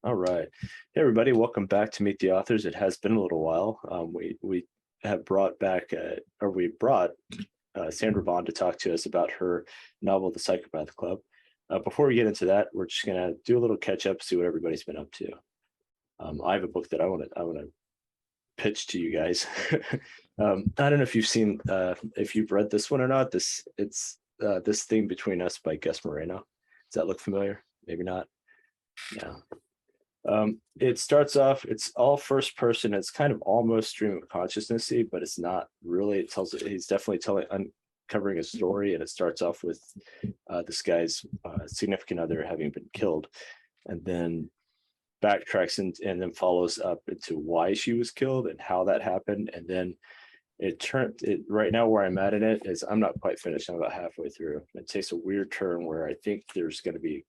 All right. Hey, everybody. Welcome back to Meet the Authors. It has been a little while. We have brought back, or we brought Sandra Bond to talk to us about her novel, The Psychopath Club. Before we get into that, we're just gonna do a little catch up, see what everybody's been up to. I have a book that I want to pitch to you guys. I don't know if you've seen, if you've read this one or not. It's This Thing Between Us by Gus Moreno. Does that look familiar? Maybe not. Yeah. It starts off, it's all first person. It's kind of almost stream of consciousness-y, but it's not really. He's definitely uncovering a story, and it starts off with this guy's significant other having been killed, and then backtracks and then follows up into why she was killed and how that happened. And then right now where I'm at in it is I'm not quite finished. I'm about halfway through. It takes a weird turn where I think it's going to be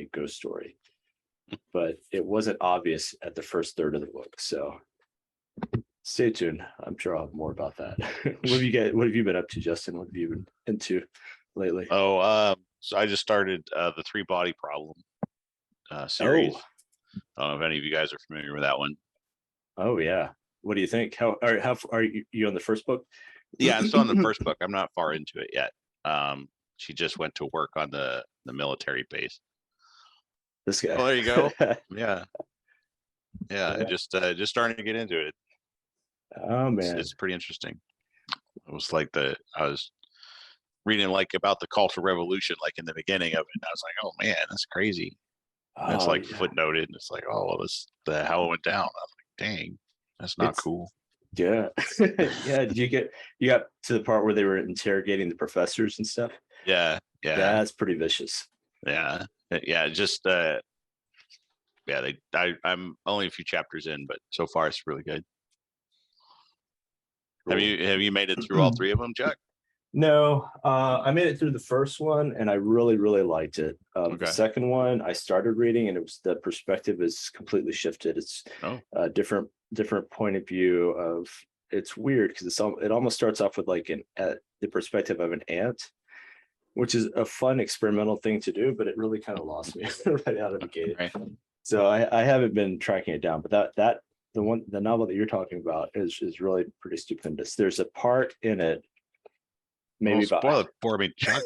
a ghost story, but it wasn't obvious at the first third of the book. So stay tuned. I'm sure I'll have more about that. What have you been up to, Justin? What have you been into lately? So I just started the Three Body Problem series. Oh, I don't know if any of you guys are familiar with that one. oh yeah. What do you think? How are you on the first book? Yeah, I'm still on the first book. I'm not far into it yet. She just went to work on the military base. This guy. Oh, there you go. Yeah, yeah. Just starting to get into it. Oh man, It's pretty interesting. It was like I was reading like about the Cultural Revolution, like in the beginning of it. And I was like, oh man, that's crazy. And it's oh like yeah. footnoted, and it's like, oh, the how it went down. I was like, dang, that's not It's cool. yeah, yeah. You got to the part where they were interrogating the professors and stuff? Yeah, yeah, That's pretty vicious. yeah, yeah. Just yeah. I'm only a few chapters in, but so far it's really good. Cool. Have you made it through all three of them, Chuck? No, I made it through the first one and I really, really liked it. The Okay. second one I started reading and the perspective is completely shifted. It's Oh, a different point of view of. It's weird because it almost starts off with like the perspective of an ant, which is a fun experimental thing to do, but it really kind of lost me right out of the gate. right. So I haven't been tracking it down, but the novel that you're talking about is really pretty stupendous. There's a part in it, Well, maybe about. spoil it for me, Chuck.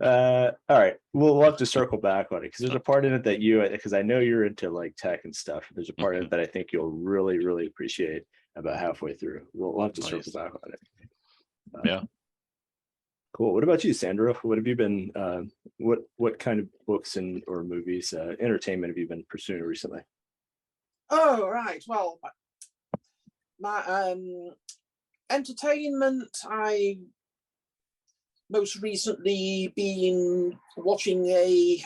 All right, we'll have to circle back on it because there's a part in it that because I know you're into like tech and stuff. There's a part in it that I think you'll really, really appreciate about halfway through. We'll have to circle Nice. back on it. Yeah. Cool. What about you, Sandra? What have you been? What kind of books and or movies, entertainment have you been pursuing recently? Oh, right. Well, my entertainment, I most recently been watching a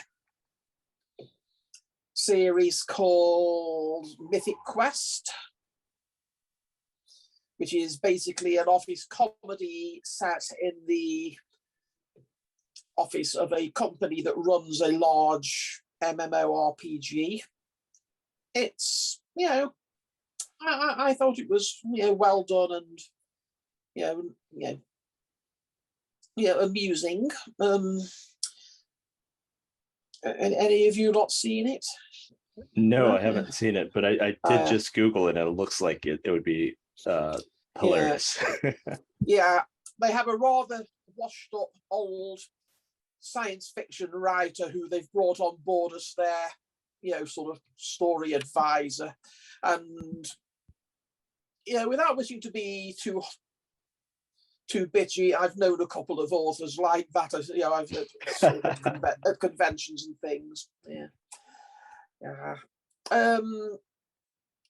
series called Mythic Quest, which is basically an office comedy set in the office of a company that runs a large MMORPG. It's, I thought it was, well done and, amusing. Any of you not seen it? No, I haven't seen it, but I did just Google it, and it looks like it would be hilarious. Yeah, they have a rather washed up old science fiction writer who they've brought on board as their, sort of story advisor. And, without wishing to be too bitchy, I've known a couple of authors like that, I've at conventions and things. Yeah.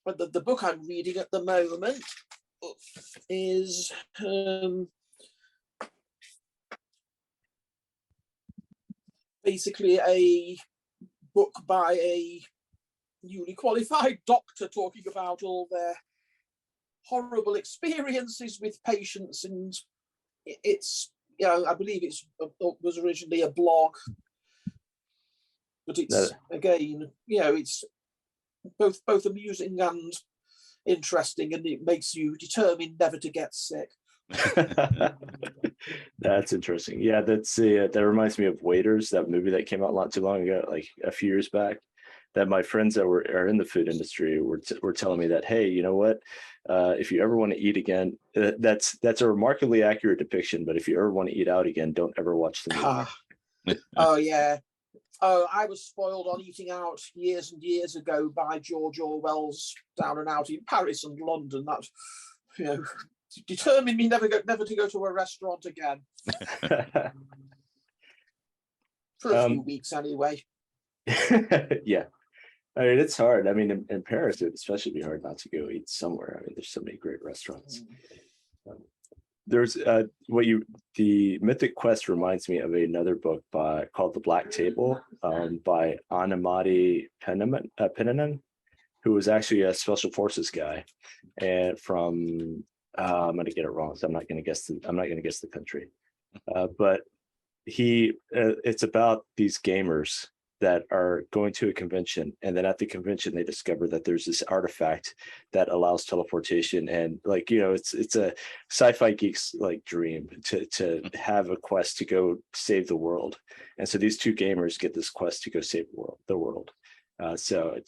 But the book I'm reading at the moment is basically a book by a newly qualified doctor talking about all their horrible experiences with patients, and it's I believe it was originally a blog, but it's again it's both amusing and interesting, and it makes you determined never to get sick. That's interesting. Yeah, that reminds me of Waiters, that movie that came out not too long ago, like a few years back. that my friends that are in the food industry were telling me that, hey, you know what? If you ever want to eat again, that's a remarkably accurate depiction. But if you ever want to eat out again, don't ever watch the movie. Oh yeah. Oh, I was spoiled on eating out years and years ago by George Orwell's Down and Out in Paris and London. That, you know, determined me never to go to a restaurant again for a few weeks anyway. Yeah, I mean it's hard. I mean in Paris, it'd especially be hard not to go eat somewhere. I mean, there's so many great restaurants. There's the Mythic Quest reminds me of another book called The Black Table by Anamati Pennanen, who was actually a special forces guy, and from I'm going to get it wrong, so I'm not going to guess the country, but it's about these gamers that are going to a convention, and then at the convention they discover that there's this artifact that allows teleportation, and like, you know, it's a sci-fi geek's like dream to have a quest to go save the world. And so these two gamers get this quest to go save the world. So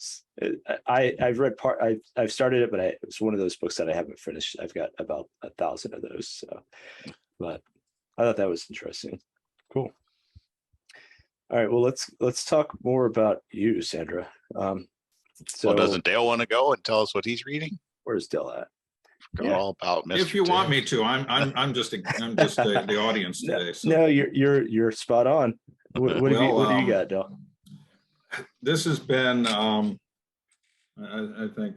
I've read I've started it, but it's one of those books that I haven't finished. I've got about 1,000 of those, so, but I thought that was interesting. Cool. All right, well, let's talk more about you, Sandra. So Well, doesn't Dale want to go and tell us what he's reading? Where's Dale at? Forgot all about Mr. If you want Dale. me to, I'm just the audience today. So. No, you're spot on. What do you got, Dale? This has been, I think,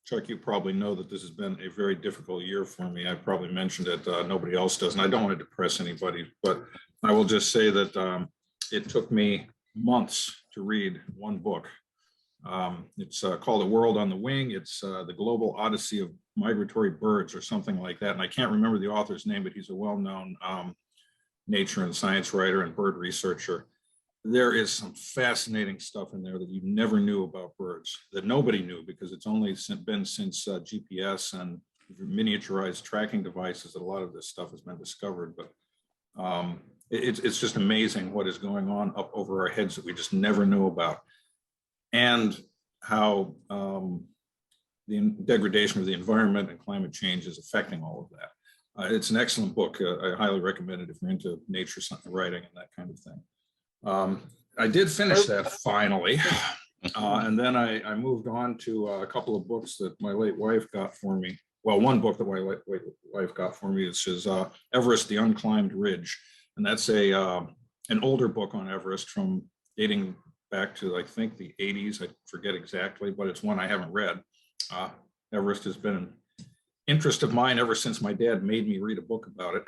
Chuck, you probably know that this has been a very difficult year for me. I probably mentioned it. Nobody else does, and I don't want to depress anybody, but I will just say that it took me months to read one book. It's called A World on the Wing. It's the Global Odyssey of Migratory Birds or something like that. And I can't remember the author's name, but he's a well-known nature and science writer and bird researcher. There is some fascinating stuff in there that you never knew about birds, that nobody knew, because it's only been since GPS and miniaturized tracking devices that a lot of this stuff has been discovered. But it's just amazing what is going on up over our heads that we just never knew about, and how the degradation of the environment and climate change is affecting all of that. It's an excellent book. I highly recommend it if you're into nature writing and that kind of thing. I did finish that finally, and then I moved on to a couple of books that my late wife got for me. Well, one book that my late wife got for me is Everest, the Unclimbed Ridge. And that's an older book on Everest from dating back to, I think, the 80s. I forget exactly, but it's one I haven't read. Everest has been an interest of mine ever since my dad made me read a book about it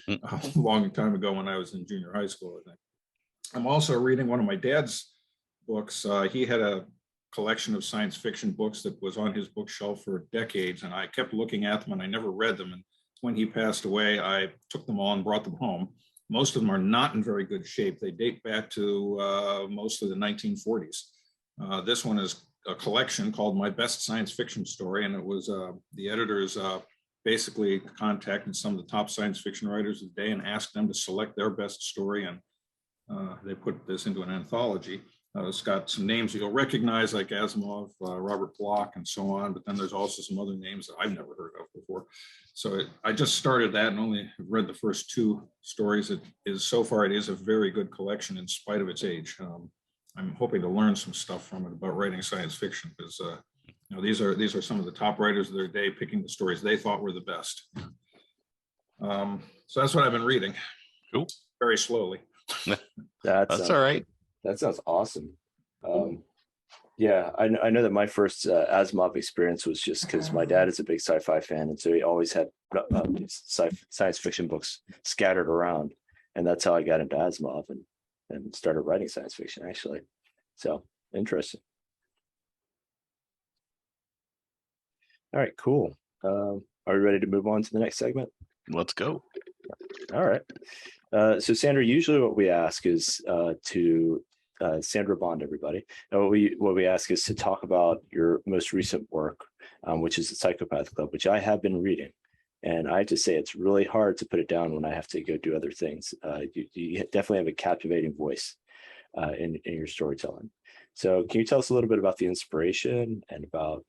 a long time ago when I was in junior high school, I think. I'm also reading one of my dad's books. He had a collection of science fiction books that was on his bookshelf for decades, and I kept looking at them and I never read them. And when he passed away, I took them all and brought them home. Most of them are not in very good shape. They date back to mostly the 1940s. This one is a collection called My Best Science Fiction Story, and it was the editors basically contacted some of the top science fiction writers of the day and asked them to select their best story, and they put this into an anthology. It's got some names you'll recognize, like Asimov, Robert Bloch, and so on, but then there's also some other names that I've never heard of before. So I just started that and only have read the first two stories. So far, it is a very good collection in spite of its age. I'm hoping to learn some stuff from it about writing science fiction, because you know, these are some of the top writers of their day picking the stories they thought were the best. So that's what I've been reading. Cool. Very slowly. That's all right. That sounds awesome. Yeah, I know that my first Asimov experience was just because my dad is a big sci-fi fan, and so he always had these science fiction books scattered around, and that's how I got into Asimov and started writing science fiction, actually. So interesting. All right, cool. Are we ready to move on to the next segment? Let's go. All right. So Sandra, usually what we ask is to Sandra Bond, everybody. And what we ask is to talk about your most recent work, which is the Psychopath Club, which I have been reading. And I have to say, it's really hard to put it down when I have to go do other things. You definitely have a captivating voice in your storytelling. So can you tell us a little bit about the inspiration and about,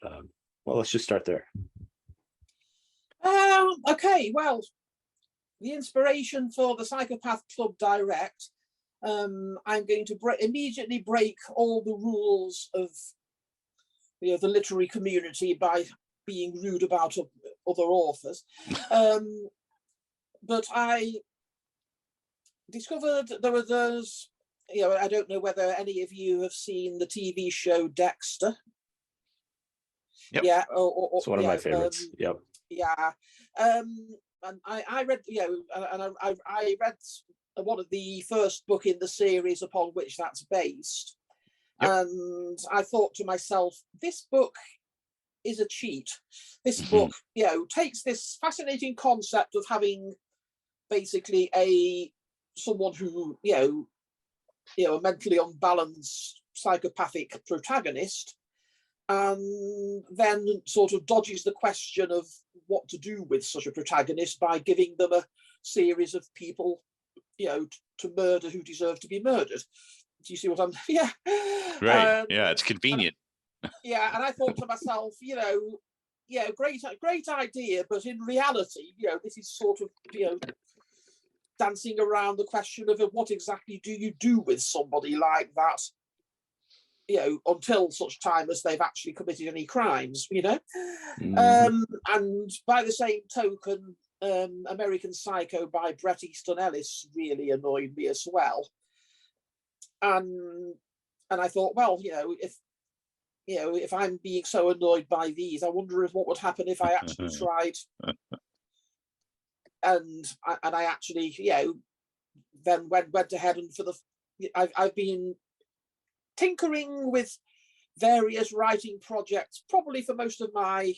well, let's just start there. Okay, well, the inspiration for the Psychopath Club Direct, I'm going to immediately break all the rules of the literary community by being rude about other authors. But I discovered there were those, I don't know whether any of you have seen the TV show Dexter. Yep. Yeah, It's one of my favorites. Yep. Yeah, and I read, and I read one of the first book in the series upon which that's based. Yep. And I thought to myself, this book is a cheat. This book, takes this fascinating concept of having basically someone who, a mentally unbalanced psychopathic protagonist, and then sort of dodges the question of what to do with such a protagonist by giving them a series of people, to murder who deserve to be murdered. Do you see what I'm? Yeah. Right. Yeah, it's convenient. Yeah, and I thought to myself, great idea, but in reality, this is sort of, dancing around the question of what exactly do you do with somebody like that, until such time as they've actually committed any crimes, Mhm. And by the same token, American Psycho by Bret Easton Ellis really annoyed me as well. And I thought, well, if I'm being so annoyed by these, I wonder what would happen if I actually tried. And I actually, then went ahead and I've been tinkering with various writing projects, probably for most of my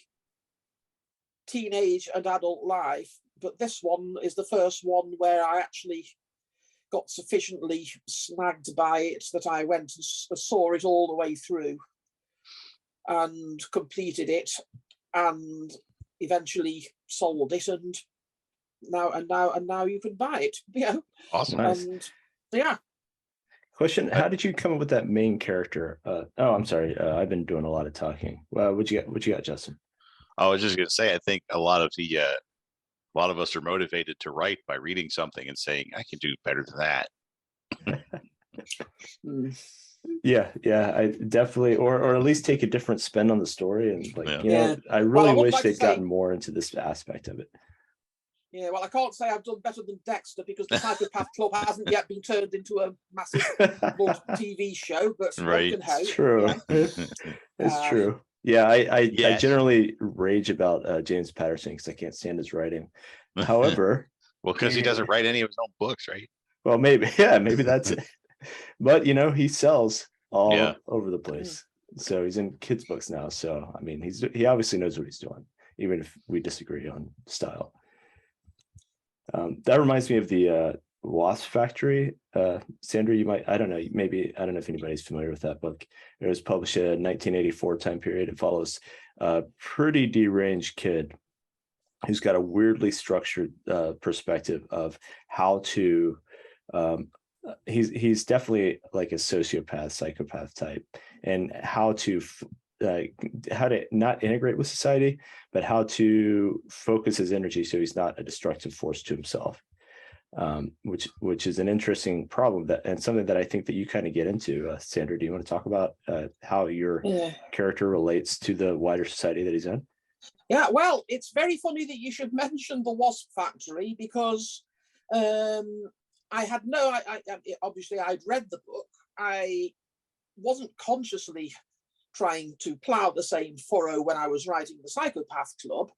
teenage and adult life. But this one is the first one where I actually got sufficiently snagged by it that I went and saw it all the way through and completed it and eventually sold it, and now you can buy it. Awesome. Nice. And yeah. Question: how did you come up with that main character? I'm sorry. I've been doing a lot of talking. What you got, Justin? I was just gonna say, I think a lot of us are motivated to write by reading something and saying, I can do better than that. Yeah, I definitely, or at least take a different spin on the story, and I really wish they'd gotten more into this aspect of it. Yeah, well, I can't say I've done better than Dexter because the Psychopath Club hasn't yet been turned into a massive TV show, but right. One can hope. It's true. It's true. Yeah, I generally rage about James Patterson because I can't stand his writing. However, well, because he doesn't write any of his own books, right? Well, maybe that's it. But he sells all over the place. So he's in kids' books now. So I mean, he obviously knows what he's doing, even if we disagree on style. That reminds me of the Wasp Factory. Sandra, you might, I don't know if anybody's familiar with that book. It was published in 1984 time period. It follows a pretty deranged kid who's got a weirdly structured perspective of how to he's definitely like a sociopath, psychopath type, and how to not integrate with society, but how to focus his energy so he's not a destructive force to himself, which is an interesting problem and something that I think that you kind of get into. Sandra, do you want to talk about how your character relates to the wider society that he's in? Yeah, well, it's very funny that you should mention the Wasp Factory because obviously I'd read the book. I wasn't consciously trying to plow the same furrow when I was writing the Psychopath Club,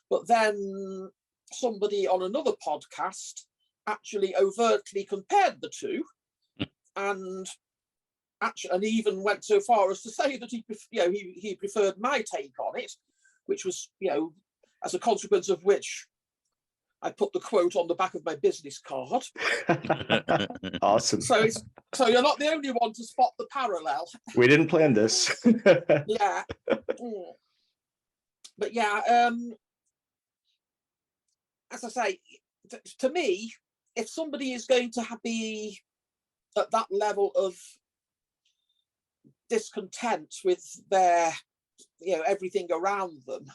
but then somebody on another podcast actually overtly compared the two, and even went so far as to say that he preferred my take on it, which was as a consequence of which I put the quote on the back of my business card. Awesome. So you're not the only one to spot the parallel. We didn't plan this. Yeah. But yeah, as I say, to me, if somebody is going to be at that level of discontent with their, everything around them,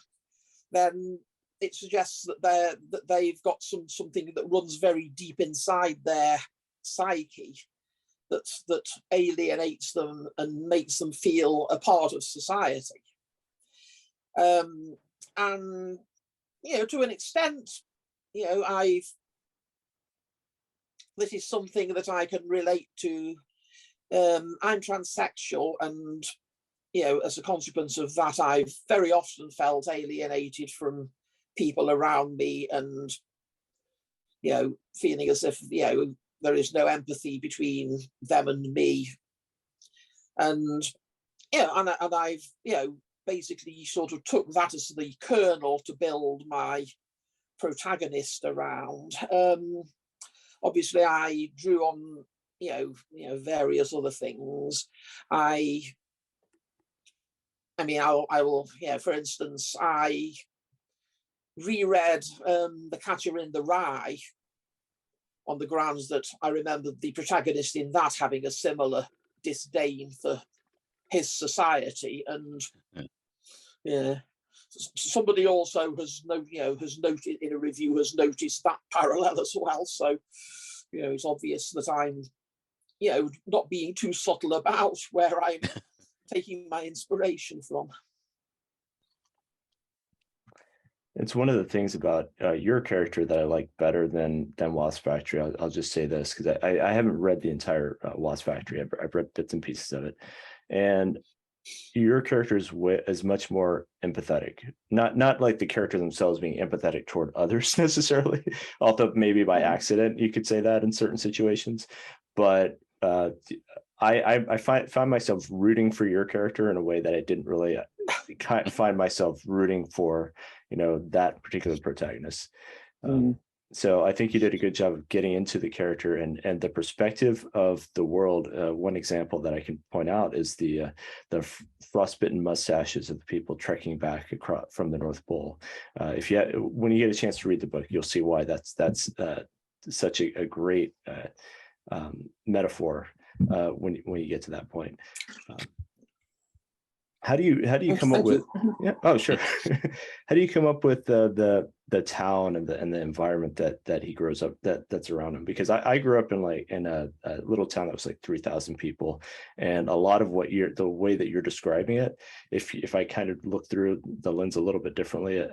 then it suggests that they've got something that runs very deep inside their psyche that alienates them and makes them feel a part of society. And to an extent, this is something that I can relate to. I'm transsexual, and as a consequence of that, I've very often felt alienated from people around me, and feeling as if there is no empathy between them and me. And and I've basically sort of took that as the kernel to build my protagonist around. Obviously, I drew on various other things. I will, for instance, I reread The Catcher in the Rye on the grounds that I remembered the protagonist in that having a similar disdain for his society, and somebody also has noted in a review, has noticed that parallel as well. So it's obvious that I'm not being too subtle about where I'm taking my inspiration from. It's one of the things about your character that I like better than Wasp Factory. I'll just say this because I haven't read the entire Wasp Factory. I've read bits and pieces of it, and your character is much more empathetic. Not like the characters themselves being empathetic toward others necessarily, although maybe by accident you could say that in certain situations. But I find myself rooting for your character in a way that I didn't really find myself rooting for that particular protagonist. So I think you did a good job of getting into the character and the perspective of the world. One example that I can point out is the frostbitten mustaches of the people trekking back across from the North Pole. When you get a chance to read the book, you'll see why that's such a great metaphor when you get to that point. How do you come up with? Yeah. Oh, sure. How do you come up with the town and the environment that he grows up that's around him? Because I grew up in a little town that was like 3,000 people, and a lot of the way that you're describing it, if I kind of look through the lens a little bit differently,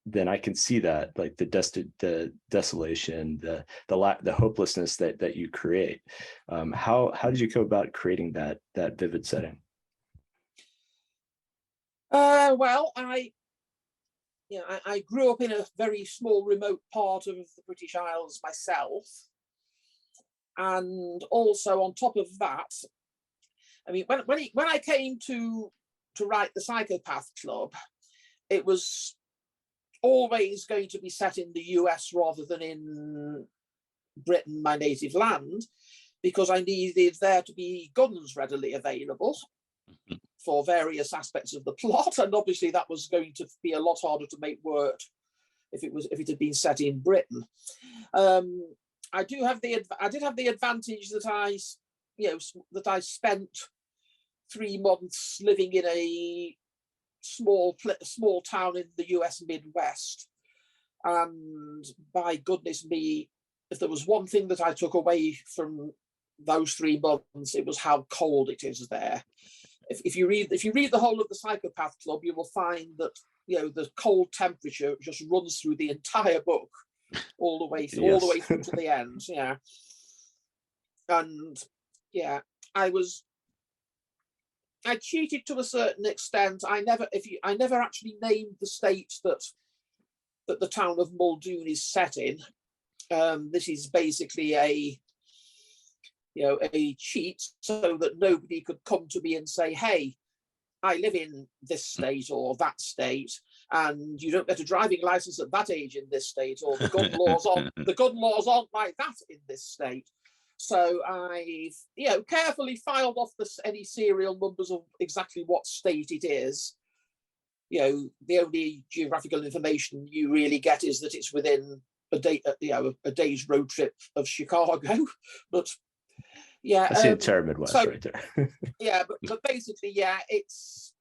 then I can see that, like the desolation, the hopelessness that you create. How did you go about creating that vivid setting? Well, I grew up in a very small, remote part of the British Isles myself, and also on top of that, I mean, when I came to write the Psychopath Club, it was always going to be set in the US rather than in Britain, my native land, because I needed there to be guns readily available for various aspects of the plot, and obviously that was going to be a lot harder to make work if it had been set in Britain. I did have the advantage that I spent 3 months living in a small town in the US Midwest, and by goodness me, if there was one thing that I took away from those 3 months, it was how cold it is there. If you read the whole of the Psychopath Club, you will find that the cold temperature just runs through the entire book, all the way through to the end. Yeah, and yeah, I cheated to a certain extent. I never actually named the state that the town of Muldoon is set in. This is basically a cheat so that nobody could come to me and say, hey, I live in this state or that state, and you don't get a driving license at that age in this state, or the gun laws aren't like that in this state. So I've carefully filed off any serial numbers of exactly what state it is. The only geographical information you really get is that it's within a day's road trip of Chicago, but Yeah, That's the entire Midwest so- right there. yeah, but basically, yeah, it's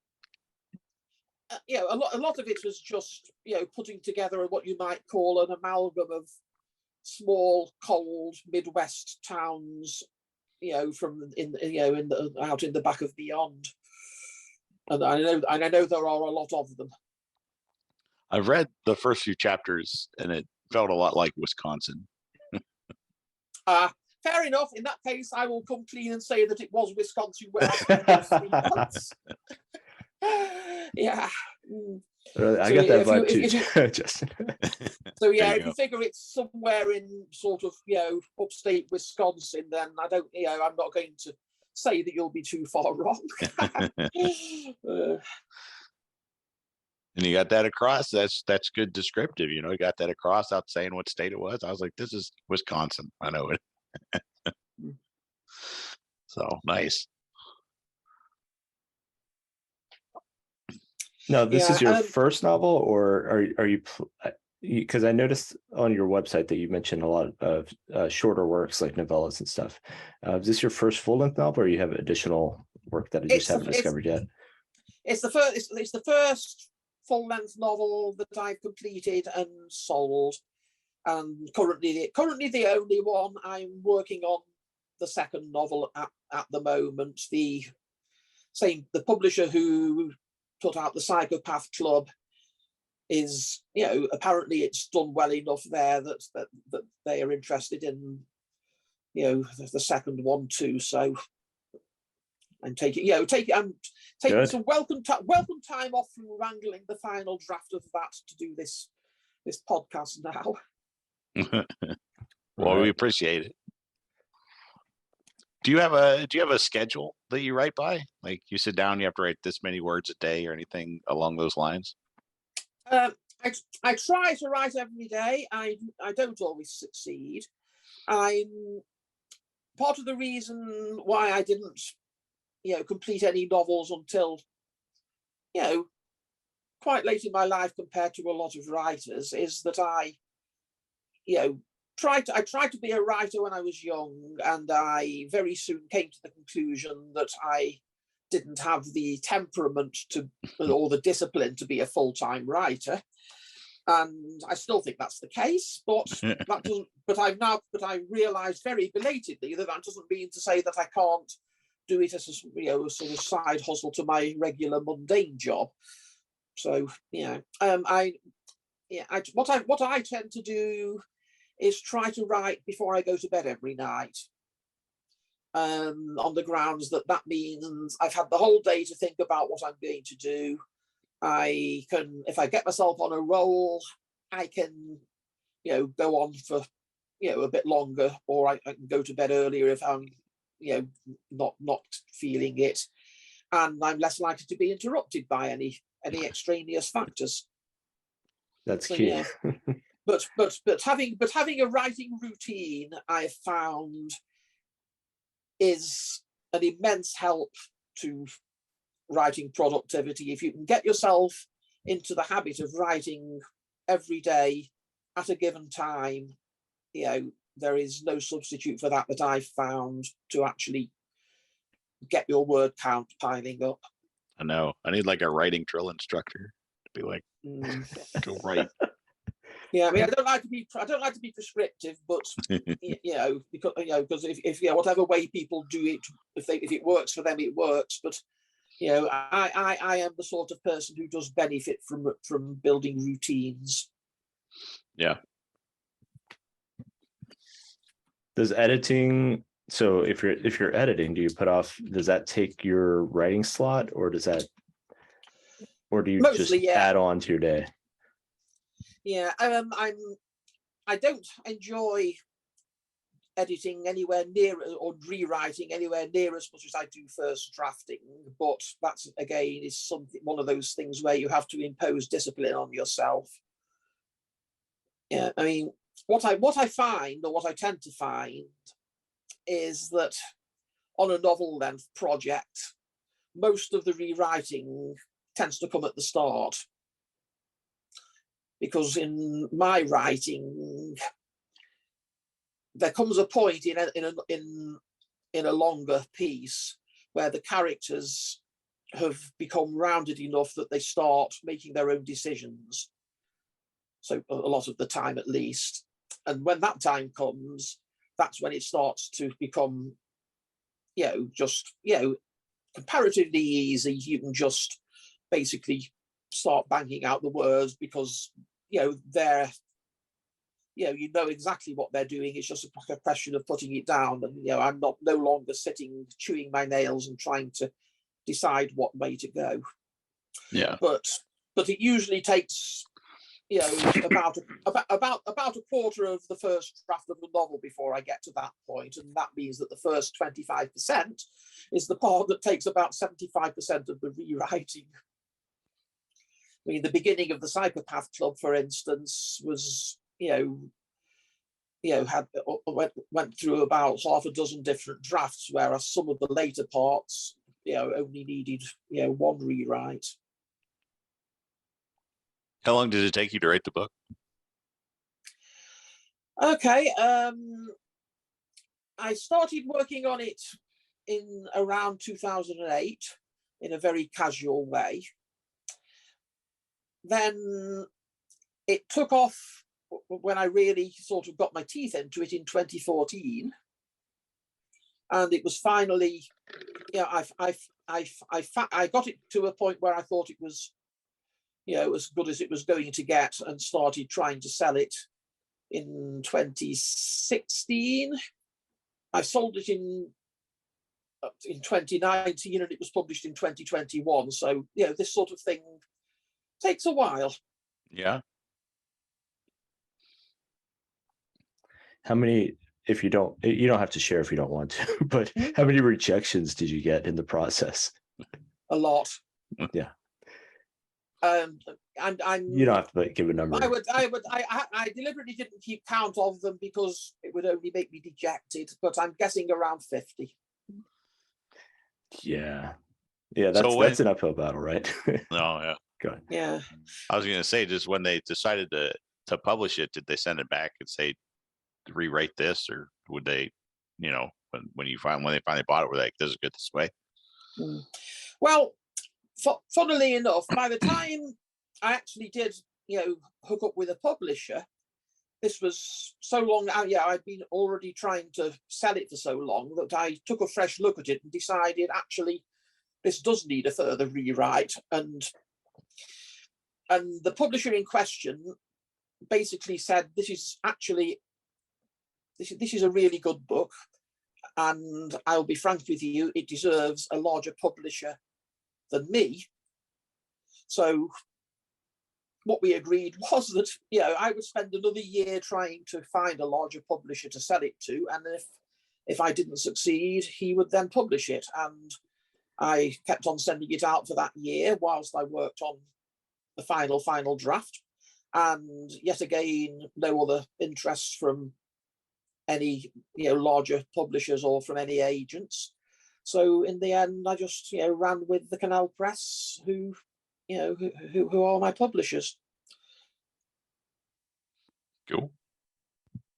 a lot of it was just putting together what you might call an amalgam of small, cold Midwest towns, from out in the back of beyond, and I know there are a lot of them. I've read the first few chapters and it felt a lot like Wisconsin. Fair enough. In that case, I will come clean and say that it was Wisconsin where I spent those 3 months. Yeah. I got that vibe too, Justin. So yeah, There you if you figure it's somewhere in sort of upstate Wisconsin, then I'm not going to say that you'll be too far wrong. And you got that across. That's good descriptive. You got that across without saying what state it was. I was like, this is Wisconsin. I know it. So nice. Now, this is your Yeah, first novel, or are you? Because I noticed on your website that you mentioned a lot of shorter works like novellas and stuff. Is this your first full-length novel, or you have additional work that I just haven't discovered yet? It's the first full-length novel that I've completed and sold, and currently the only one. I'm working on the second novel at the moment. The publisher who put out the Psychopath Club is, apparently it's done well enough there that they are interested in, the second one too. So I'm taking Good. some welcome time off from wrangling the final draft of that to do this podcast now. Well, Right. we appreciate it. Do you have a schedule that you write by? Like you sit down, you have to write this many words a day or anything along those lines? I try to write every day. I don't always succeed. I'm part of the reason why I didn't, complete any novels until, quite late in my life compared to a lot of writers, is that I tried to be a writer when I was young, and I very soon came to the conclusion that I didn't have the temperament or the discipline to be a full-time writer. And I still think that's the case, but that doesn't. But I realised very belatedly that doesn't mean to say that I can't do it as a sort of side hustle to my regular mundane job. So what I tend to do is try to write before I go to bed every night, on the grounds that means I've had the whole day to think about what I'm going to do. I can, if I get myself on a roll, I can, go on for, a bit longer, or I can go to bed earlier if I'm, not feeling it, and I'm less likely to be interrupted by any extraneous factors. That's So, key. yeah. But having a writing routine, I've found, is an immense help to writing productivity. If you can get yourself into the habit of writing every day at a given time, there is no substitute for that I've found to actually get your word count piling up. I know. I need like a writing drill instructor to be like, go write. Yeah, I mean, I don't like to be prescriptive, but because if whatever way people do it, if it works for them, it works. But I am the sort of person who does benefit from building routines. Yeah. Does editing? So if you're editing, do that take your writing slot, or do you Mostly, just add on to your day? Yeah, I don't enjoy editing anywhere near, or rewriting anywhere near as much as I do first drafting, but that's again is one of those things where you have to impose discipline on yourself. Yeah, I mean, what I find, or what I tend to find, is that on a novel length project, most of the rewriting tends to come at the start. Because in my writing, there comes a point in in a longer piece where the characters have become rounded enough that they start making their own decisions. So a lot of the time, at least. And when that time comes, that's when it starts to become, just, comparatively easy. You can just basically start banging out the words because, they're, you know exactly what they're doing. It's just a question of putting it down. And, I'm no longer sitting, chewing my nails and trying to decide what way to go. Yeah. But it usually takes, about a quarter of the first draft of the novel before I get to that point, and that means that the first 25% is the part that takes about 75% of the rewriting. I mean, the beginning of the Psychopath Club, for instance, was went through about half a dozen different drafts, whereas some of the later parts, only needed one rewrite. How long did it take you to write the book? Okay, I started working on it in around 2008 in a very casual way. Then it took off when I really sort of got my teeth into it in 2014, and it was finally, I got it to a point where I thought it was, as good as it was going to get, and started trying to sell it in 2016. I sold it in 2019, and it was published in 2021. So, this sort of thing takes a while. Yeah. How many, if you don't have to share if you don't want to, but how many rejections did you get in the process? A lot. Yeah. And you don't have to give a number. I deliberately didn't keep count of them because it would only make me dejected, but I'm guessing around 50. Yeah, that's an uphill battle, right? No, yeah. Go ahead. Yeah. I was gonna say, just when they decided to publish it, did they send it back and say rewrite this, or would they, when they finally bought it, were they like, this is good this way? Well, funnily enough, by the time I actually did, hook up with a publisher, this was so long. I'd been already trying to sell it for so long that I took a fresh look at it and decided, actually, this does need a further rewrite. And the publisher in question basically said, this is a really good book, and I'll be frank with you, it deserves a larger publisher than me. So what we agreed was that, I would spend another year trying to find a larger publisher to sell it to, and if I didn't succeed, he would then publish it. And I kept on sending it out for that year whilst I worked on the final draft. And yet again, no other interest from any larger publishers or from any agents. So in the end, I just ran with the Canal Press, who are my publishers. Cool.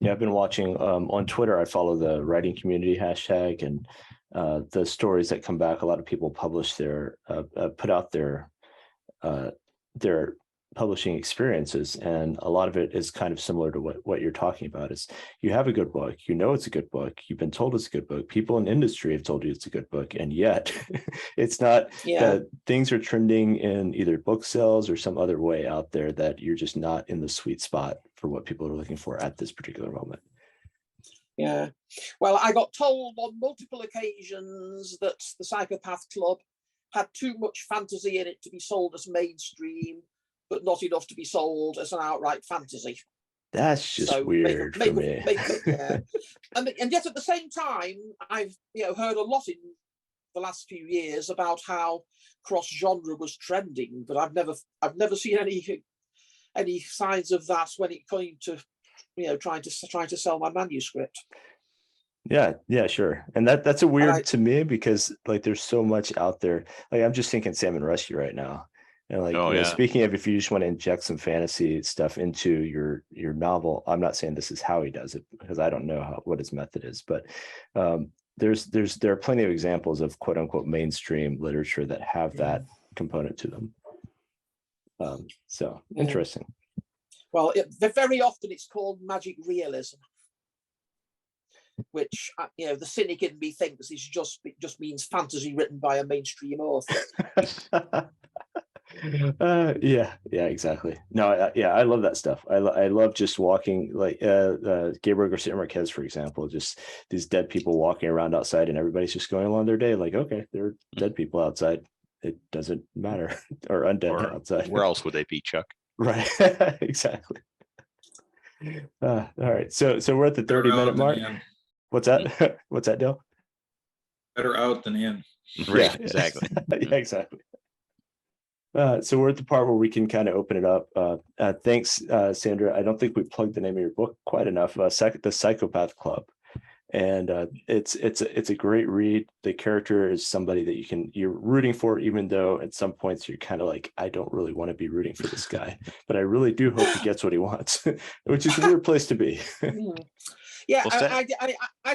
Yeah, I've been watching on Twitter. I follow the writing community hashtag, and the stories that come back. A lot of people publish put out their publishing experiences, and a lot of it is kind of similar to what you're talking about. Is you have a good book, it's a good book, you've been told it's a good book, people in industry have told you it's a good book, and yet it's not. That things are trending in either book sales or some other way out there that you're just not in the sweet spot for what people are looking for at this particular moment. Yeah, well, I got told on multiple occasions that the Psychopath Club had too much fantasy in it to be sold as mainstream, but not enough to be sold as an outright fantasy. That's just weird for me. Yeah. And yet at the same time, I've heard a lot in the last few years about how cross-genre was trending, but I've never seen any signs of that when it came to trying to sell my manuscript. Yeah, sure. And that's a weird to me, because like there's so much out there. Like I'm just thinking Salmon Rescue right now. And speaking of, if you just want to inject some fantasy stuff into your novel, I'm not saying this is how he does it, because I don't know what his method is, but there are plenty of examples of quote unquote mainstream literature that have that component to them. So interesting. Well, very often it's called magic realism, which the cynic in me thinks it just means fantasy written by a mainstream author. Yeah, exactly. No, I love that stuff. I love just walking, like Gabriel Garcia Marquez, for example, just these dead people walking around outside, and everybody's just going along their day. Like, okay, there are dead people outside. It doesn't matter, or undead outside. Where else would they be, Chuck? Right, exactly. All right, so we're at the 30-minute mark. What's that? What's that, Dale? Better out than in. Right, Yeah. exactly. Yeah, exactly. So we're at the part where we can kind of open it up. Thanks, Sandra. I don't think we plugged the name of your book quite enough. The Psychopath Club, and it's a great read. The character is somebody that you're rooting for, even though at some points you're kind of like, I don't really want to be rooting for this guy, but I really do hope he gets what he wants, which is a weird place to be. Yeah, I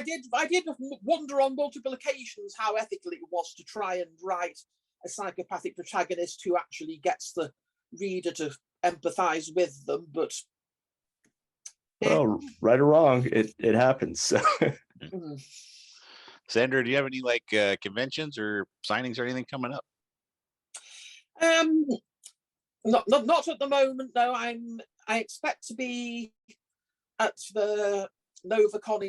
did wonder on multiple occasions how ethical it was to try and write a psychopathic protagonist who actually gets the reader to empathize with them, but well, right or wrong, it happens. So. Sandra, do you have any like conventions or signings or anything coming up? Not at the moment. No, I expect to be at the NovaCon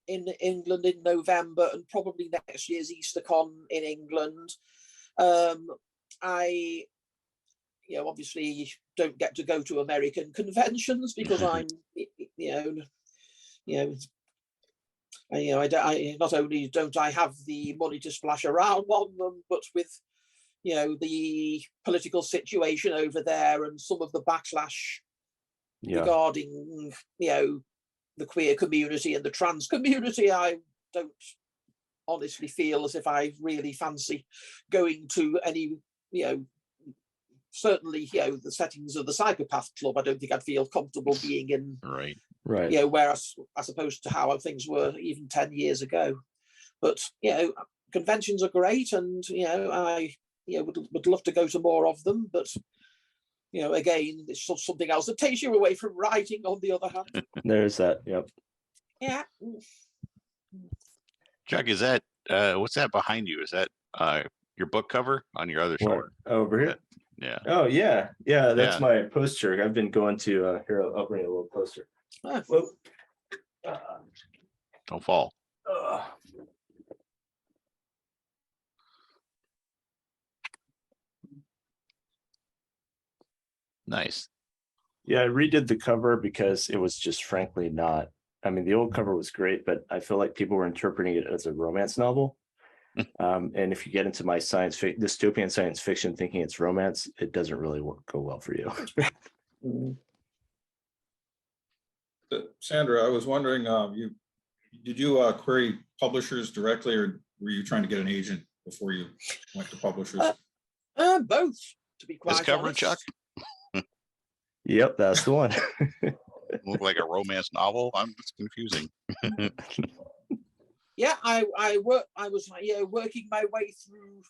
in England in November, and probably next year's EasterCon in England. I obviously don't get to go to American conventions because I'm not only don't I have the money to splash around on them, but with the political situation over there and some of the backlash regarding the queer community and the trans community, I don't honestly feel as if I really fancy going to any, certainly, the settings of the Psychopath Club. I don't think I'd feel comfortable being in, right. Whereas as opposed to how things were even 10 years ago. But conventions are great, and I would love to go to more of them. But again, it's something else that takes you away from writing. On the other hand, there's that. Yep. Yeah. Chuck, is that what's that behind you? Is that your book cover on your other shoulder? Over here? Yeah. Oh yeah. That's my poster. I've been going to here. I'll bring a little poster. Whoa. Don't fall. Nice. Yeah, I redid the cover because it was just frankly not. I mean, the old cover was great, but I feel like people were interpreting it as a romance novel. And if you get into my dystopian science fiction thinking it's romance, it doesn't really go well for you. Sandra, I was wondering, did you query publishers directly, or were you trying to get an agent before you went to publishers? Both, to be quite this cover, honest. Chuck? Yep, that's the one. Look like a romance novel. It's confusing. Yeah, I was working my way through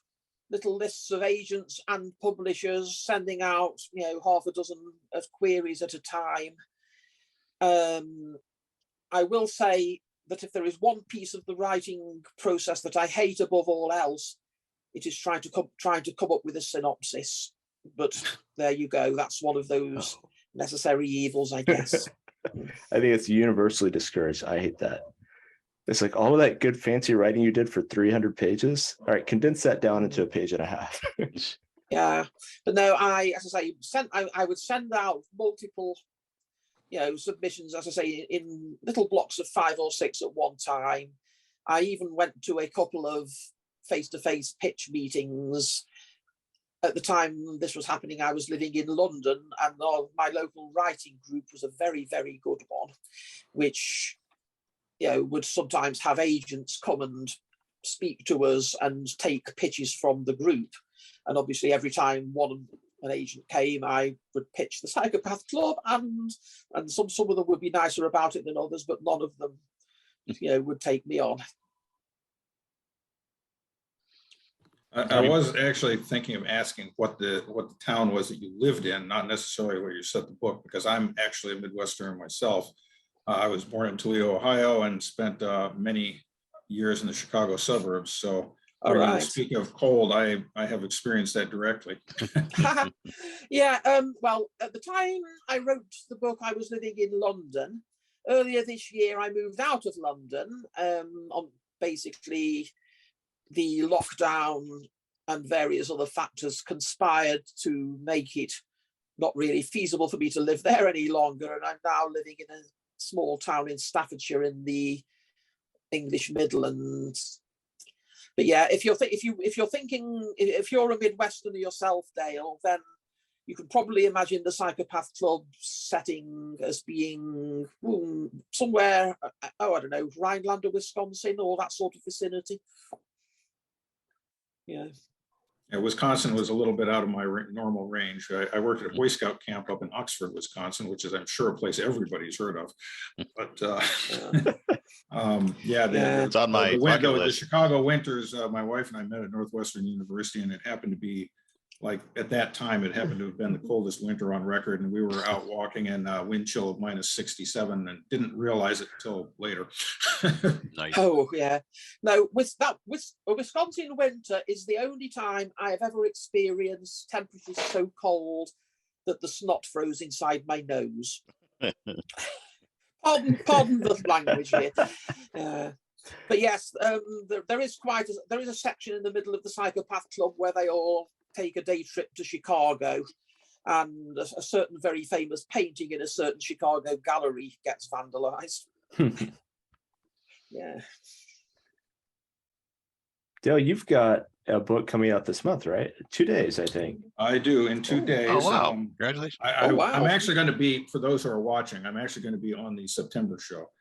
little lists of agents and publishers, sending out half a dozen of queries at a time. I will say that if there is one piece of the writing process that I hate above all else, it is trying to come up with a synopsis. But there you go. That's one of those necessary evils, I guess. I think it's universally discouraged. I hate that. It's like all of that good fancy writing you did for 300 pages. All right, condense that down into a page and a half. Yeah, but no, I would send out multiple, submissions, as I say, in little blocks of 5 or 6 at one time. I even went to a couple of face-to-face pitch meetings. At the time this was happening, I was living in London, and my local writing group was a very, very good one, which would sometimes have agents come and speak to us and take pitches from the group. And obviously every time an agent came, I would pitch the Psychopath Club, and some of them would be nicer about it than others, but none of them would take me on. I was actually thinking of asking what the town was that you lived in, not necessarily where you set the book, because I'm actually a Midwesterner myself. I was born in Toledo, Ohio, and spent many years in the Chicago suburbs. So All when you right. speak of cold, I have experienced that directly. Yeah. Well, at the time I wrote the book, I was living in London. Earlier this year, I moved out of London on basically the lockdown and various other factors conspired to make it not really feasible for me to live there any longer. And I'm now living in a small town in Staffordshire in the English Midlands. But yeah, if you're thinking if you're a Midwesterner yourself, Dale, then you could probably imagine the Psychopath Club setting as being somewhere, I don't know, Rhinelander, Wisconsin, or that sort of vicinity. Yeah. Wisconsin was a little bit out of my normal range. I worked at a Boy Scout camp up in Oxford, Wisconsin, which is, I'm sure, a place everybody's heard of. But It's on my bucket the list. Chicago winters, my wife and I met at Northwestern University, and it happened to be, like, at that time, it happened to have been the coldest winter on record, and we were out walking in wind chill of -67 and didn't realize it until later. Nice. Oh yeah, no. A Wisconsin winter is the only time I have ever experienced temperatures so cold that the snot froze inside my nose. Pardon the language here. But yes, there is a section in the middle of the Psychopath Club where they all take a day trip to Chicago, and a certain very famous painting in a certain Chicago gallery gets vandalized. Yeah. Dale, you've got a book coming out this month, right? 2 days, I think. I do, in 2 days. Oh, wow. Congratulations. I'm actually going to be, for those who are watching, I'm actually going to be on the September show.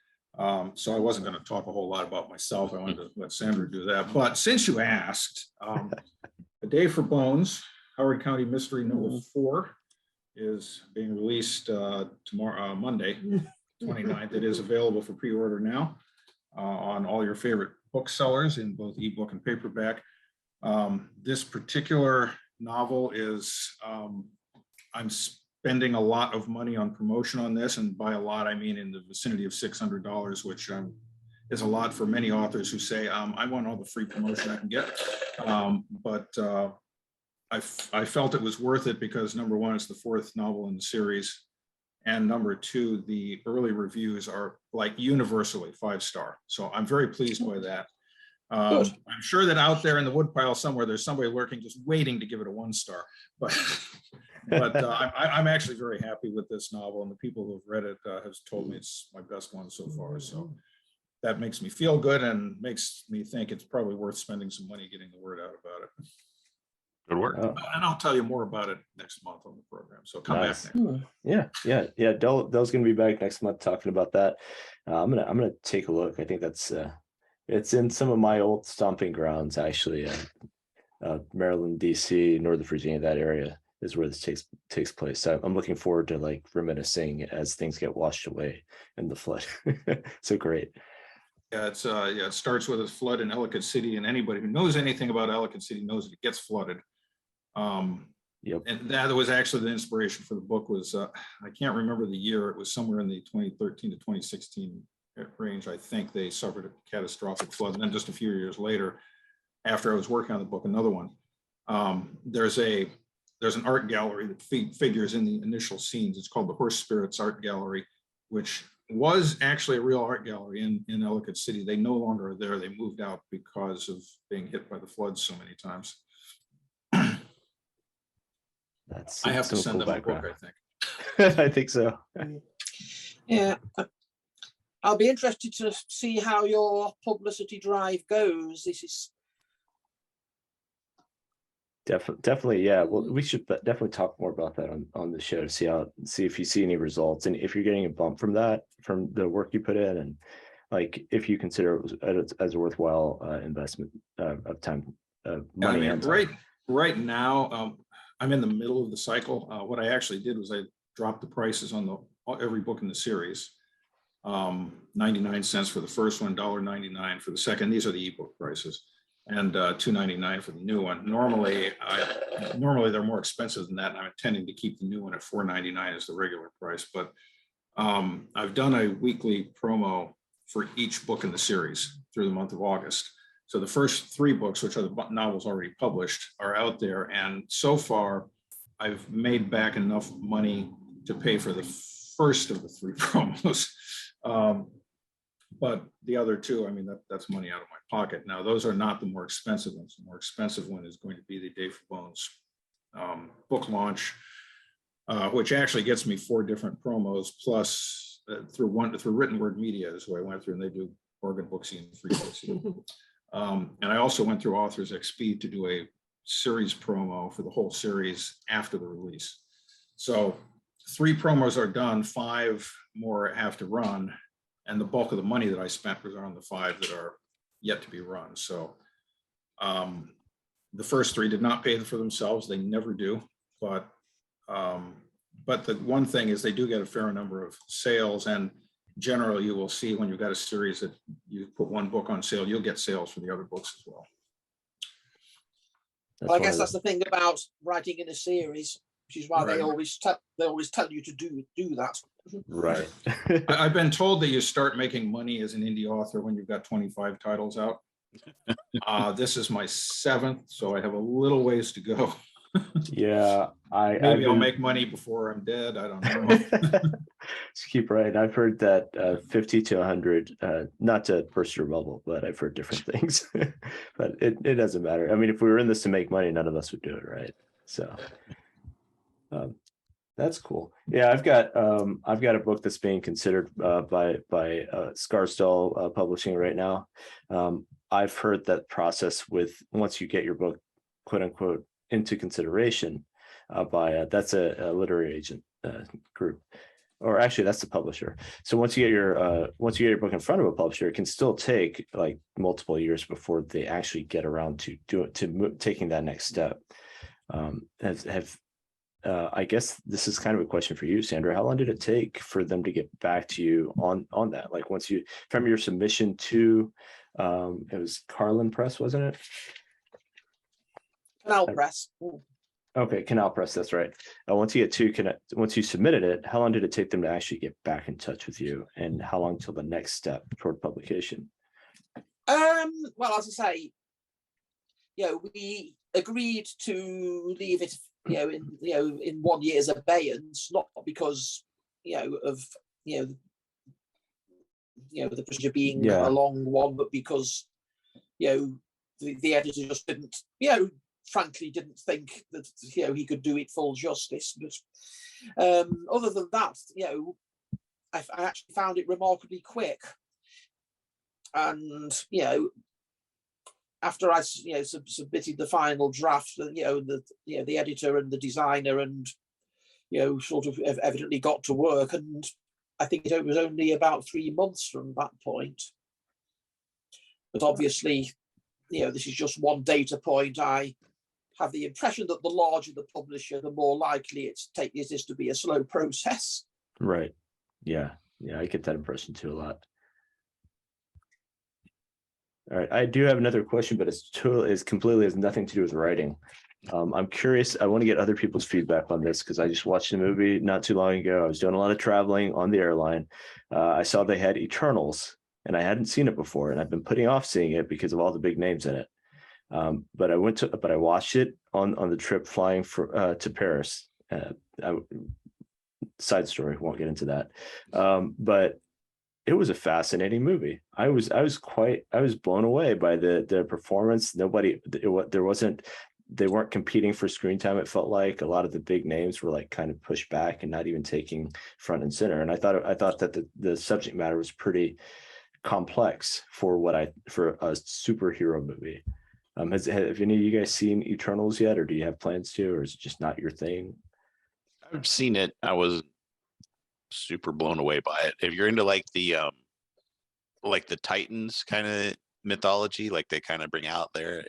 So I wasn't going to talk a whole lot about myself. I wanted to let Sandra do that. But since you asked, A Day for Bones, Howard County Mystery #4, is being released tomorrow, Monday, 29th. It is available for pre-order now on all your favorite booksellers in both ebook and paperback. This particular novel is, I'm spending a lot of money on promotion on this, and by a lot, I mean in the vicinity of $600, which is a lot for many authors who say, I want all the free promotion I can get. I felt it was worth it because, number one, it's the 4th novel in the series. And number two, the early reviews are like universally 5-star. So I'm very pleased by that. I'm sure that out there in the woodpile somewhere, there's somebody lurking just waiting to give it a 1-star. But I'm actually very happy with this novel, and the people who have read it have told me it's my best one so far. So that makes me feel good and makes me think it's probably worth spending some money getting the word out about it. Good work. And I'll tell you more about it next month on the program. So come back next month. Yeah. Dell's gonna be back next month talking about that. I'm gonna take a look. I think that's it's in some of my old stomping grounds, actually. Maryland, DC, Northern Virginia, that area is where this takes place. So I'm looking forward to like reminiscing as things get washed away in the flood. So great. Yeah, it starts with a flood in Ellicott City, and anybody who knows anything about Ellicott City knows that it gets flooded. Yep. And that was actually the inspiration for the book. Was I can't remember the year. It was somewhere in the 2013 to 2016 range. I think they suffered a catastrophic flood, and then just a few years later, after I was working on the book, another one. There's an art gallery that figures in the initial scenes. It's called the Horse Spirits Art Gallery, which was actually a real art gallery in Ellicott City. They no longer are there. They moved out because of being hit by the floods so many times. I have to send them a book, I think. I think so. Yeah. I'll be interested to see how your publicity drive goes. This is definitely, yeah. Well, we should definitely talk more about that on the show to see if you see any results, and if you're getting a bump from that, from the work you put in, and like if you consider it as a worthwhile investment of time, money. I mean, right now, I'm in the middle of the cycle. What I actually did was I dropped the prices on every book in the series. 99 cents for the first one, $1.99 for the second. These are the ebook prices. and $2.99 for the new one. Normally they're more expensive than that, and I'm intending to keep the new one at $4.99 as the regular price. But I've done a weekly promo for each book in the series through the month of August. So the first 3 books, which are the novels already published, are out there. And so far, I've made back enough money to pay for the first of the 3 promos. But the other 2, I mean, that's money out of my pocket. Now, those are not the more expensive ones. The more expensive one is going to be the Dave for Bones book launch, which actually gets me 4 different promos plus through written word media is who I went through, and they do Oregon Booksy and Free Booksy. And I also went through Authors XP to do a series promo for the whole series after the release. So 3 promos are done, 5 more have to run, and the bulk of the money that I spent was on the 5 that are yet to be run. So the first 3 did not pay for themselves. They never do. But the one thing is they do get a fair number of sales, and generally you will see when you've got a series that you put 1 book on sale, you'll get sales for the other books as well. Well, I guess that's the thing about writing in a series, which is why they always tell you to do that. Right. I've been told that you start making money as an indie author when you've got 25 titles out. This is my 7th, so I have a little ways to go. Yeah, maybe I'll make money before I'm dead. I don't know. Just keep writing. I've heard that 50 to 100, not to burst your bubble, but I've heard different things. But it doesn't matter. I mean, if we were in this to make money, none of us would do it, right? So that's cool. Yeah, I've got a book that's being considered by Scarsdale Publishing right now. I've heard that process with once you get your book, quote unquote, into consideration by that's a literary agent group, or actually that's the publisher. So once you get your book in front of a publisher, it can still take like multiple years before they actually get around to taking that next step. I guess this is kind of a question for you, Sandra. How long did it take for them to get back to you on that? Like once you from your submission to it was Carlin Press, wasn't it? Canal Press. Okay, Canal Press, that's right. Once you submitted it, how long did it take them to actually get back in touch with you, and how long till the next step toward publication? Well, as I say, we agreed to leave it, in 1 year's abeyance, not because, of the procedure being a long one, but because, the editor just didn't, frankly didn't think that he could do it full justice. But other than that, I actually found it remarkably quick. And after I submitted the final draft, the editor and the designer and sort of evidently got to work, and I think it was only about 3 months from that point. But obviously, this is just one data point. I have the impression that the larger the publisher, the more likely it is to be a slow process. Right. Yeah. I get that impression too a lot. All right. I do have another question, but it's completely has nothing to do with writing. I'm curious. I want to get other people's feedback on this because I just watched a movie not too long ago. I was doing a lot of traveling on the airline. I saw they had Eternals, and I hadn't seen it before, and I've been putting off seeing it because of all the big names in it. But I watched it on the trip flying to Paris. Side story, won't get into that. But it was a fascinating movie. I was blown away by the performance. They weren't competing for screen time. It felt like a lot of the big names were like kind of pushed back and not even taking front and center. And I thought that the subject matter was pretty complex for a superhero movie. Have any of you guys seen Eternals yet, or do you have plans to, or is it just not your thing? I've seen it. I was super blown away by it. If you're into like the Titans kind of mythology, like they kind of bring out there,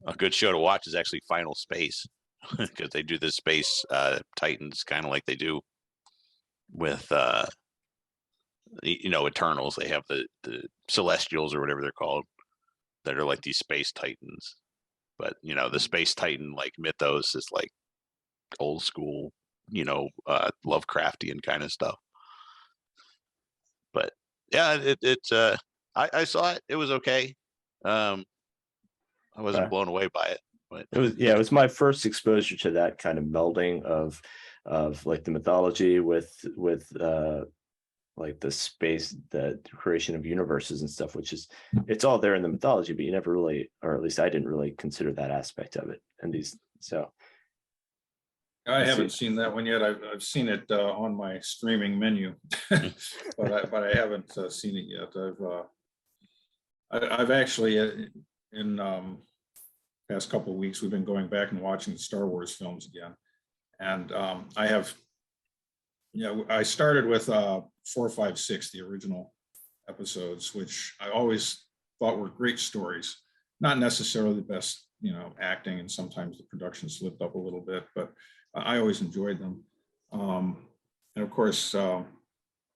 a good show to watch is actually Final Space, because they do the space Titans kind of like they do with Eternals. They have the Celestials or whatever they're called. that are like these space titans. But you know, the space titan like mythos is like old school, you know, Lovecraftian kind of stuff. But yeah, I saw it. It was okay. I wasn't blown away by it, but it was my first exposure to that kind of melding of like the mythology with like the space, the creation of universes and stuff, which is, it's all there in the mythology, but you never really, or at least I didn't really consider that aspect of it. And these, so I haven't seen that one yet. I've seen it on my streaming menu, but I haven't seen it yet. I've actually in past couple of weeks we've been going back and watching the Star Wars films again, and I have, I started with 4, 5, 6, the original episodes, which I always thought were great stories. Not necessarily the best, acting, and sometimes the production slipped up a little bit, but I always enjoyed them. And of course,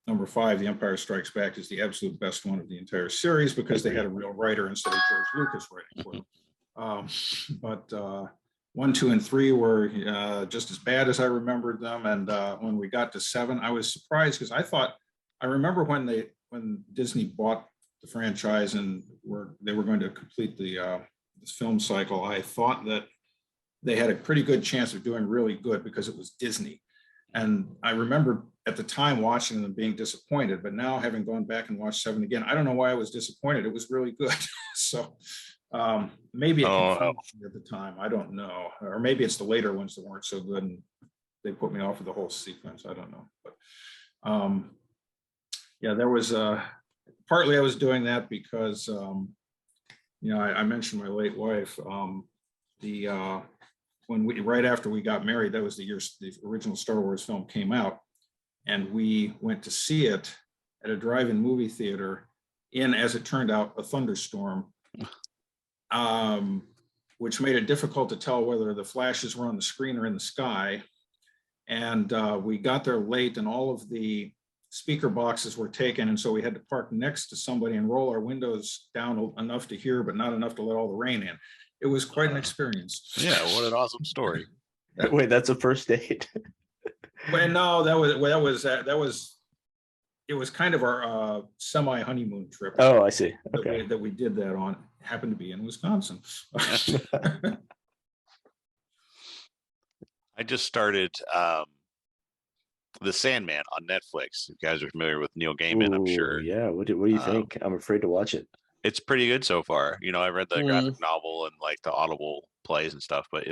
number 5, The Empire Strikes Back, is the absolute best one of the entire series because they had a real writer instead of George Lucas writing for them. But 1, 2, and 3 were just as bad as I remembered them. And when we got to 7, I was surprised because I remember when Disney bought the franchise and they were going to complete this film cycle, I thought that they had a pretty good chance of doing really good because it was Disney. And I remember at the time watching them being disappointed, but now having gone back and watched 7 again, I don't know why I was disappointed. It was really good. So maybe it confused me at the time. I don't know. Or maybe it's the later ones that weren't so good and they put me off of the whole sequence. I don't know. But yeah, there was partly I was doing that because, I mentioned my late wife. Right after we got married, that was the year the original Star Wars film came out, and we went to see it at a drive-in movie theater in, as it turned out, a thunderstorm, which made it difficult to tell whether the flashes were on the screen or in the sky. And we got there late, and all of the speaker boxes were taken, and so we had to park next to somebody and roll our windows down enough to hear, but not enough to let all the rain in. It was quite an experience. Yeah, what an awesome story. Wait, that's a first date? Well, no, it was kind of our semi honeymoon trip. Oh, I see. Okay. That we did that on. Happened to be in Wisconsin. I just started The Sandman on Netflix. You guys are familiar with Neil Gaiman, I'm sure. Yeah. What do you think? I'm afraid to watch it. It's pretty good so far. I read the graphic novel and like the Audible plays and stuff, but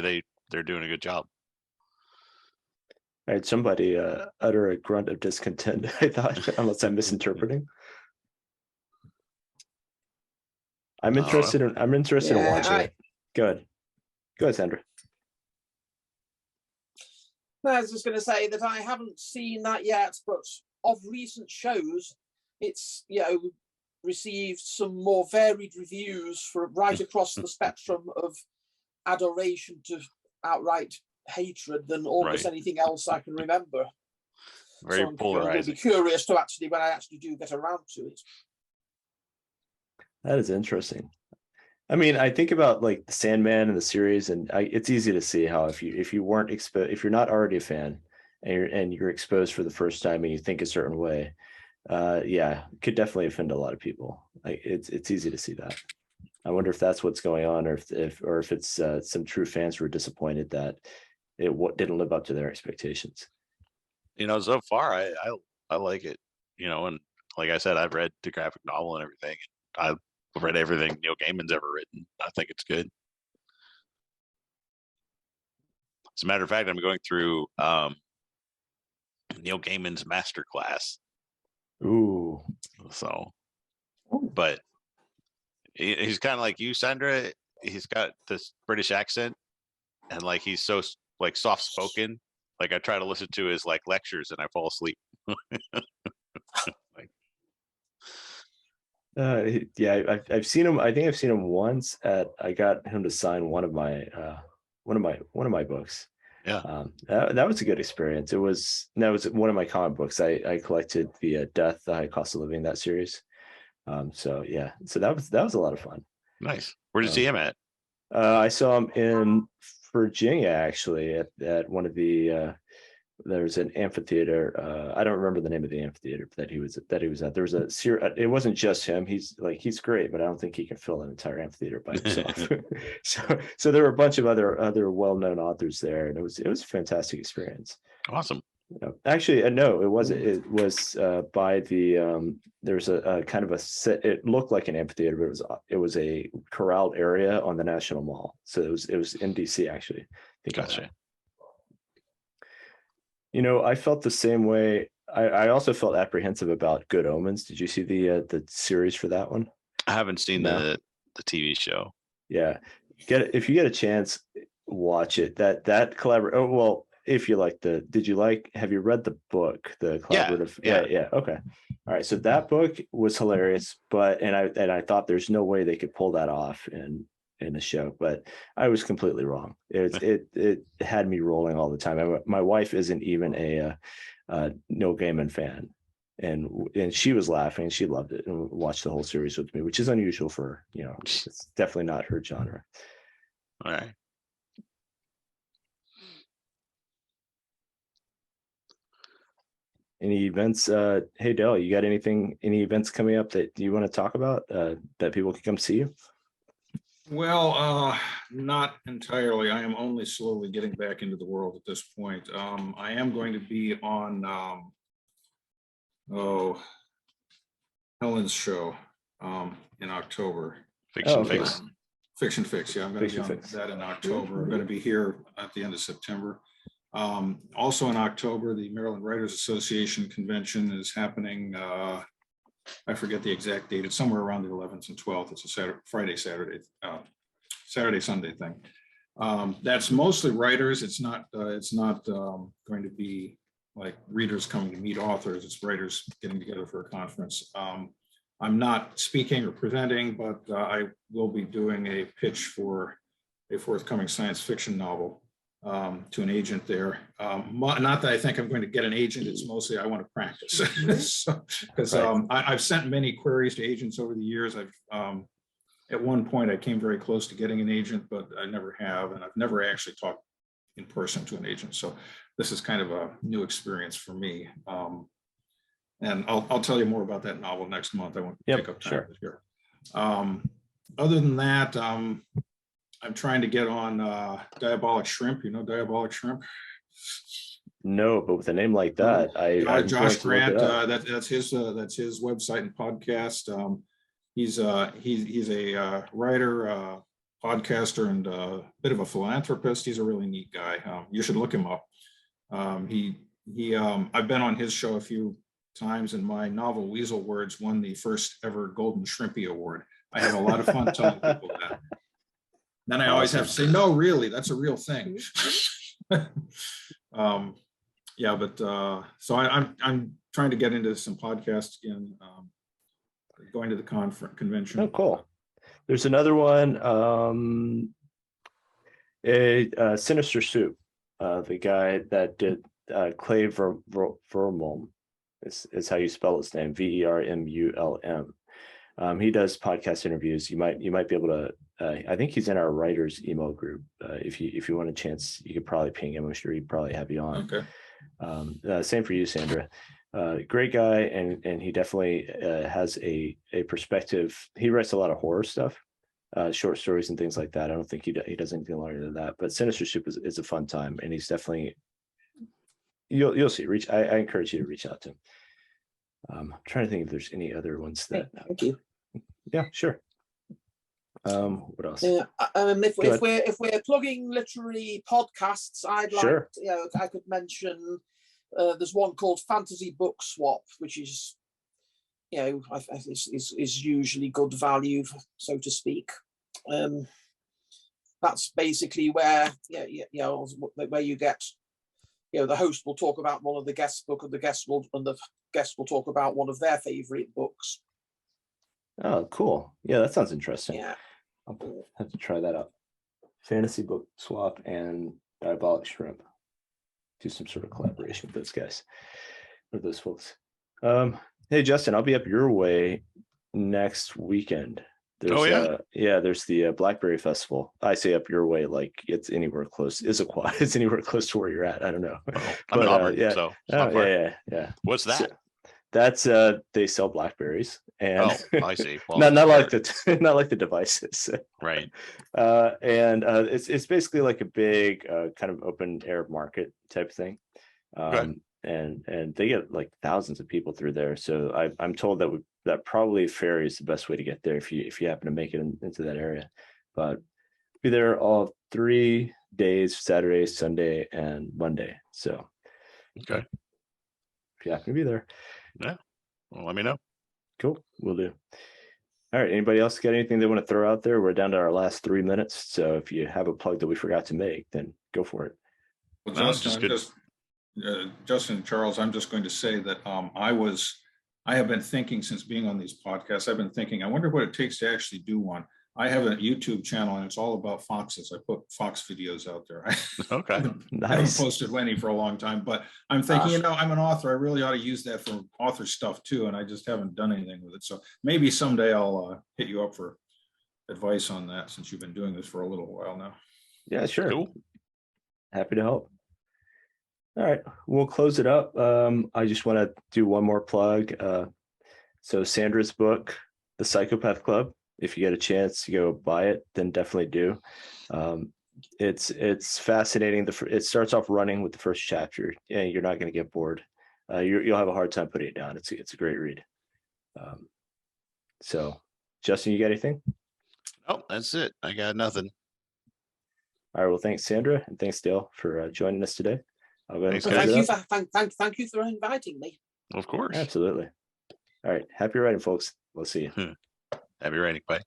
they're doing a good job. I had somebody utter a grunt of discontent, I thought, unless I'm misinterpreting. I'm interested in watching it. Go ahead, Sandra. I was just going to say that I haven't seen that yet, but of recent shows, it's received some more varied reviews for right across the spectrum of adoration to outright hatred than almost anything else I can remember. Very polarizing. I'll be curious to when I actually do get around to it. That is interesting. I mean, I think about like the Sandman and the series, and it's easy to see how if you weren't exposed, if you're not already a fan, and you're exposed for the first time and you think a certain way, it could definitely offend a lot of people. It's easy to see that. I wonder if that's what's going on, or if it's some true fans who are disappointed that it didn't live up to their expectations. So far I like it. And like I said, I've read the graphic novel and everything. I've read everything Neil Gaiman's ever written. I think it's good. As a matter of fact, I'm going through Neil Gaiman's Masterclass. Ooh. So, but he's kind of like you, Sandra. He's got this British accent, and like he's so like soft spoken. Like I try to listen to his like lectures, and I fall asleep. I've seen him. I think I've seen him once I got him to sign one of my books. Yeah. That was a good experience. That was one of my comic books. I collected via Death, The High Cost of Living, that series. So that was a lot of fun. Nice. Where did you see him at? I saw him in Virginia, actually, at one of the. There's an amphitheater. I don't remember the name of the amphitheater that he was at. There was it wasn't just him. He's great, but I don't think he can fill an entire amphitheater by himself. so there were a bunch of other well-known authors there, and it was a fantastic experience. Awesome. Actually, no, it wasn't. It was by the there's a kind of a set. It looked like an amphitheater, but it was a corralled area on the National Mall. So it was in DC, actually. Gotcha. I felt the same way. I also felt apprehensive about Good Omens. Did you see the series for that one? I haven't seen the TV show. Yeah, if you get a chance, watch it. That collaborate. Oh well, if you like have you read the book, the collaborative? Yeah. Okay. All right. So that book was hilarious, but I thought there's no way they could pull that off in the show, but I was completely wrong. It had me rolling all the time. My wife isn't even a Neil Gaiman fan, and she was laughing. She loved it and watched the whole series with me, which is unusual for her. It's definitely not her genre. All right. Any events? Hey Dale, you got any events coming up that you want to talk about that people can come see you? Well, not entirely. I am only slowly getting back into the world at this point. I am going to be on Helen's show in October. Fiction Fix. Fiction Fix. Yeah, I'm going to be on that in October. I'm going to be here at the end of September. Also in October, the Maryland Writers Association convention is happening. I forget the exact date. It's somewhere around the 11th and 12th. It's a Friday, Saturday, Sunday thing. That's mostly writers. It's not going to be like readers coming to meet authors. It's writers getting together for a conference. I'm not speaking or presenting, but I will be doing a pitch for a forthcoming science fiction novel to an agent there. Not that I think I'm going to get an agent, it's mostly I want to practice. Because I've sent many queries to agents over the years. At one point I came very close to getting an agent, but I never have, and I've never actually talked in person to an agent. So this is kind of a new experience for me. And I'll tell you more about that novel next month. I won't take up time here. Other than that, I'm trying to get on Diabolic Shrimp. You know Diabolic Shrimp? No, but with a name like that, Josh Grant. That's his website and podcast. He's a writer, podcaster, and a bit of a philanthropist. He's a really neat guy. You should look him up. I've been on his show a few times, and my novel Weasel Words won the first ever Golden Shrimpy Award. I have a lot of fun telling people that. Then I always have to say, no, really, that's a real thing. Yeah, but so I'm trying to get into some podcasts again, going to the convention. Oh, cool. There's another one, Sinister Soup, the guy that did Clay Vermulm is how you spell his name, Vermulm. He does podcast interviews. You might be able to. I think he's in our writers email group. If you want a chance, you could probably ping him. I'm sure he'd probably have you on. Okay. Same for you, Sandra. Great guy, and he definitely has a perspective. He writes a lot of horror stuff, short stories and things like that. I don't think he does anything longer than that. But Sinister Soup is a fun time, and he's definitely. You'll see. I encourage you to reach out to him. I'm trying to think if there's any other ones that. Thank you. Yeah, sure. What else? If we're plugging literary podcasts, I'd like Sure. I could mention there's one called Fantasy Book Swap, which is is usually good value, so to speak. That's basically where where you get the host will talk about one of the guest book, and the guest will talk about one of their favorite books. Oh, cool. Yeah, that sounds interesting. Yeah. I'll have to try that out. Fantasy Book Swap and Diabolic Shrimp. Do some sort of collaboration with those guys, or those folks. Hey, Justin, I'll be up your way next weekend. There's Oh, yeah? there's the Blackberry Festival. I say up your way, like it's anywhere close. It's anywhere close to where you're at. I don't know. Well, I'm in But Auburn, yeah. so it's Oh, not far. yeah. What's So that? that's they sell Blackberries and Oh, I see. Well, not like there- not like the devices. right. It's basically like a big kind of open air market type thing. Okay. And they get like thousands of people through there. So I'm told that probably ferry is the best way to get there if you happen to make it into that area. But be there all 3 days: Saturday, Sunday, and Monday. So Okay. if you happen to be there, Well, let me know. cool, we'll do. All right. Anybody else got anything they want to throw out there? We're down to our last 3 minutes. So if you have a plug that we forgot to make, then go for it. Well, No, Justin, just I'm good. just, Justin and Charles, I'm just going to say that I have been thinking since being on these podcasts, I've been thinking, I wonder what it takes to actually do one. I have a YouTube channel and it's all about foxes. I put fox videos out there. Okay. I haven't Nice. posted any for a long time, but I'm thinking, I'm an author. I really ought to use that for author stuff too. And I just haven't done anything with it. So maybe someday I'll hit you up for advice on that since you've been doing this for a little while now. Yeah, sure. Cool. Happy to help. All right, we'll close it up. I just want to do one more plug. So Sandra's book, The Psychopath Club, if you get a chance to go buy it, then definitely do. It's fascinating. It starts off running with the first chapter. Yeah, you're not going to get bored. You'll have a hard time putting it down. It's a great read. So Justin, you got anything? Oh, that's it. I got nothing. All right, well, thanks Sandra, and thanks Dale for joining us today. I'll go ahead and Thanks, close guys. it up. Thank you for inviting me. Of course. Absolutely. All right, happy writing, folks. We'll see you. Happy writing. Bye.